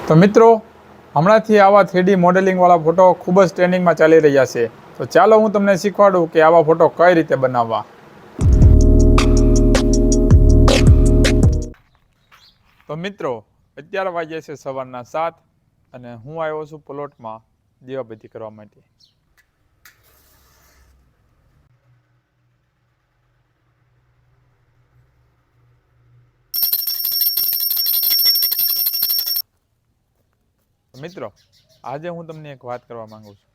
તો મિત્રો, હમણાંથી આવા 3D મોડેલિંગવાળા ફોટો ખૂબ જ ટ્રેન્ડિંગમાં ચાલી રહ્યા છે. તો ચાલો હું તમને શીખવાડું કે આવા ફોટો કઈ રીતે બનાવવા. તો મિત્રો, અત્યારે વાગ્યા છે સવારના 7 અને હું આવ્યો છું પ્લોટમાં દીવાબત્તી કરવા માટે. મિત્રો, આજે હું તમને એક વાત કરવા માંગુ છું.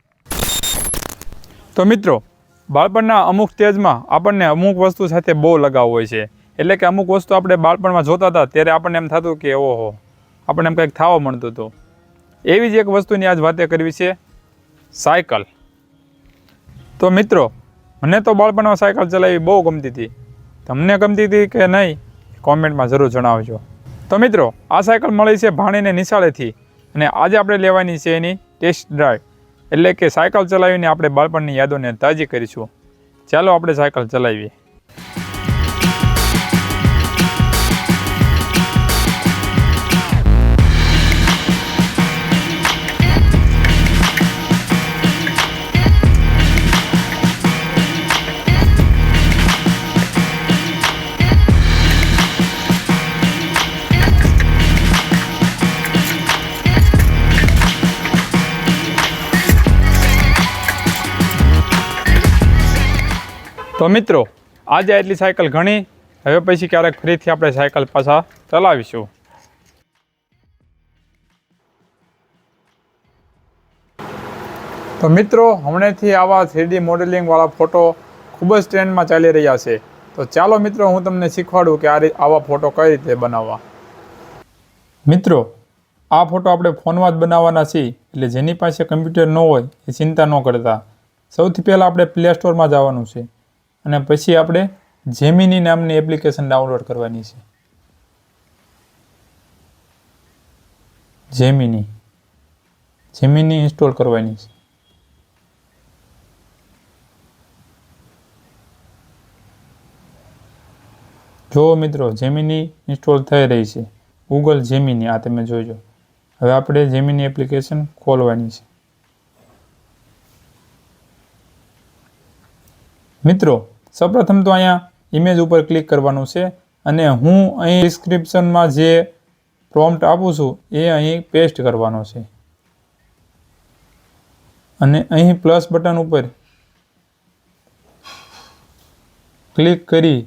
તો મિત્રો, બાળપણના અમુક સ્ટેજમાં આપણને અમુક વસ્તુ સાથે બહુ લગાવ હોય છે. એટલે કે અમુક વસ્તુ આપણે બાળપણમાં જોતા હતા ત્યારે આપણને એમ થતું કે ઓહો, આપણને એમ કંઈક થવા મળતું હતું. એવી જ એક વસ્તુની આજ વાતે કરવી છે, સાયકલ. તો મિત્રો, મને તો બાળપણમાં સાયકલ ચલાવવી બહુ ગમતી હતી. તમને ગમતી હતી કે નહીં, કોમેન્ટમાં જરૂર જણાવજો. તો મિત્રો, આ સાયકલ મળી છે ભાણીને નિશાળેથી અને આજે આપણે લેવાની છે એની ટેસ્ટ ડ્રાઈવ. એટલે કે સાયકલ ચલાવીને આપણે બાળપણની યાદોને તાજી કરીશું. ચાલો આપણે સાયકલ ચલાવીએ. તો મિત્રો, આજે એટલી સાયકલ ઘણી. હવે પછી ક્યારેક ફરીથી આપણે સાયકલ પાછા ચલાવીશું. તો મિત્રો, હમણાંથી આવા 3D મોડેલિંગવાળા ફોટો ખૂબ જ ટ્રેન્ડમાં ચાલી રહ્યા છે. તો ચાલો મિત્રો, હું તમને શીખવાડું કે આવા ફોટો કઈ રીતે બનાવવા. મિત્રો, આ ફોટો આપણે ફોનમાં જ બનાવવાના છીએ. એટલે જેની પાસે કમ્પ્યુટર ન હોય એ ચિંતા ન કરતા. સૌથી પહેલાં આપણે પ્લે સ્ટોરમાં જવાનું છે અને પછી આપણે જેમિની નામની એપ્લિકેશન ડાઉનલોડ કરવાની છે. જેમિની ઇન્સ્ટોલ કરવાની છે. જો મિત્રો, જેમિની ઇન્સ્ટોલ થઈ રહી છે. ગૂગલ જેમિની, આ તમે જોજો. હવે આપણે જેમિની એપ્લિકેશન ખોલવાની છે. મિત્રો, સૌપ્રથમ તો અહીંયા ઇમેજ ઉપર ક્લિક કરવાનું છે અને હું અહીં ડિસ્ક્રિપ્શનમાં જે પ્રોમ્પ્ટ આપું છું એ અહીં પેસ્ટ કરવાનો છે અને અહીં પ્લસ બટન ઉપર ક્લિક કરી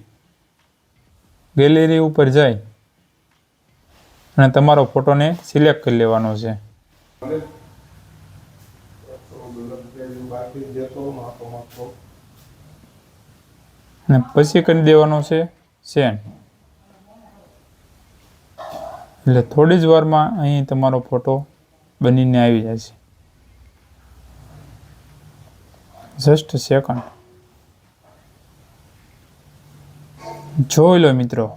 ગેલેરી ઉપર જાય અને તમારો ફોટોને સિલેક્ટ કરી લેવાનો છે. અને પછી કરી દેવાનો છે સેન્ડ. એટલે થોડી જ વારમાં અહીં તમારો ફોટો બનીને આવી જાય છે. Just second. જોઈ લો મિત્રો,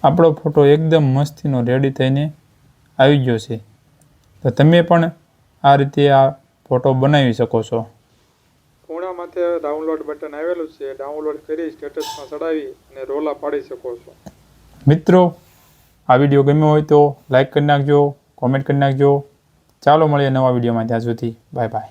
આપણો ફોટો એકદમ મસ્તીનો રેડી થઈને આવી ગયો છે. તો તમે પણ આ રીતે આ ફોટો બનાવી શકો છો. ખૂણા માથે ડાઉનલોડ બટન આવેલું છે. ડાઉનલોડ કરી સ્ટેટસમાં ચડાવી અને રોલા પાડી શકો છો. મિત્રો, આ વિડીયો ગમ્યો હોય તો લાઈક કરી નાખજો, કોમેન્ટ કરી નાખજો. ચાલો મળીએ નવા વિડીયોમાં. ત્યાં સુધી બાય બાય.